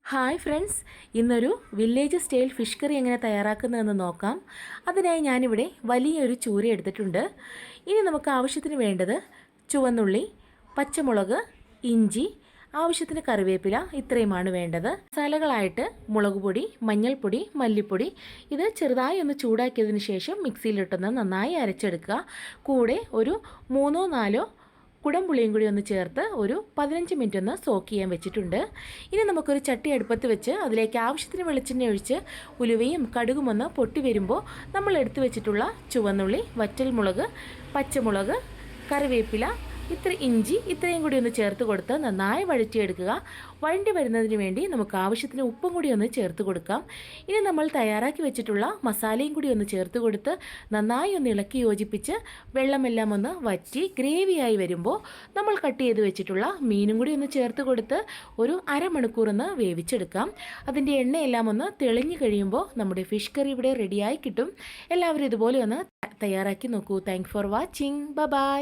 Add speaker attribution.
Speaker 1: Hi friends, ഇന്നൊരു village style fish curry എങ്ങനെ തയ്യാറാക്കുന്നതെന്ന് നോക്കാം. അതിനായി ഞാനിവിടെ വലിയൊരു ചൂര എടുത്തിട്ടുണ്ട്. ഇനി നമുക്ക് ആവശ്യത്തിന് വേണ്ടത് ചുവന്നുള്ളി, പച്ചമുളക്, ഇഞ്ചി, ആവശ്യത്തിന് കറിവേപ്പില, ഇത്രയുമാണ് വേണ്ടത്. മസാലകളായിട്ട് മുളക് പൊടി, മഞ്ഞൾപ്പൊടി, മല്ലിപ്പൊടി. ഇത് ചെറുതായി ഒന്ന് ചൂടാക്കിയതിന് ശേഷം മിക്സിയിലിട്ടൊന്ന് നന്നായി അരച്ചെടുക്കുക. കൂടെ ഒരു 3-4 കുടംപുളിയും കൂടി ഒന്ന് ചേർത്ത് ഒരു 15 മിനിറ്റ് ഒന്ന് സോക്ക് ചെയ്യാൻ വെച്ചിട്ടുണ്ട്. ഇനി നമുക്കൊരു ചട്ടി അടുപ്പത്ത് വെച്ച് അതിലേക്ക് ആവശ്യത്തിന് വെളിച്ചെണ്ണ ഒഴിച്ച് ഉലുവയും കടുകും ഒന്ന് പൊട്ടി വരുമ്പോൾ നമ്മൾ എടുത്തു വെച്ചിട്ടുള്ള ചുവന്നുള്ളി, വറ്റൽമുളക്, പച്ചമുളക്, കറിവേപ്പില, ഇഞ്ചി ഇത്രയും കൂടി ഒന്ന് ചേർത്ത് കൊടുത്ത് നന്നായി വഴറ്റിയെടുക്കുക. വഴണ്ടി വരുന്നതിന് വേണ്ടി നമുക്ക് ആവശ്യത്തിന് ഉപ്പും കൂടി ഒന്ന് ചേർത്ത് കൊടുക്കാം. ഇനി നമ്മൾ തയ്യാറാക്കി വെച്ചിട്ടുള്ള മസാലയും കൂടി ഒന്ന് ചേർത്ത് കൊടുത്ത് നന്നായി ഒന്ന് ഇളക്കി യോജിപ്പിച്ച് വെള്ളമെല്ലാം ഒന്ന് വറ്റി ഗ്രേവിയായി വരുമ്പോൾ നമ്മൾ കട്ട് ചെയ്ത് വെച്ചിട്ടുള്ള മീനും കൂടി ഒന്ന് ചേർത്ത് കൊടുത്ത് ഒരു അരമണിക്കൂർ ഒന്ന് വേവിച്ചെടുക്കാം. അതിൻ്റെ എണ്ണയെല്ലാം ഒന്ന് തെളിഞ്ഞു കഴിയുമ്പോൾ നമ്മുടെ ഫിഷ് കറി ഇവിടെ റെഡിയായി കിട്ടും. എല്ലാവരും ഇതുപോലെ ഒന്ന് തയ്യാറാക്കി നോക്കൂ. Thank for watching. ബൈ.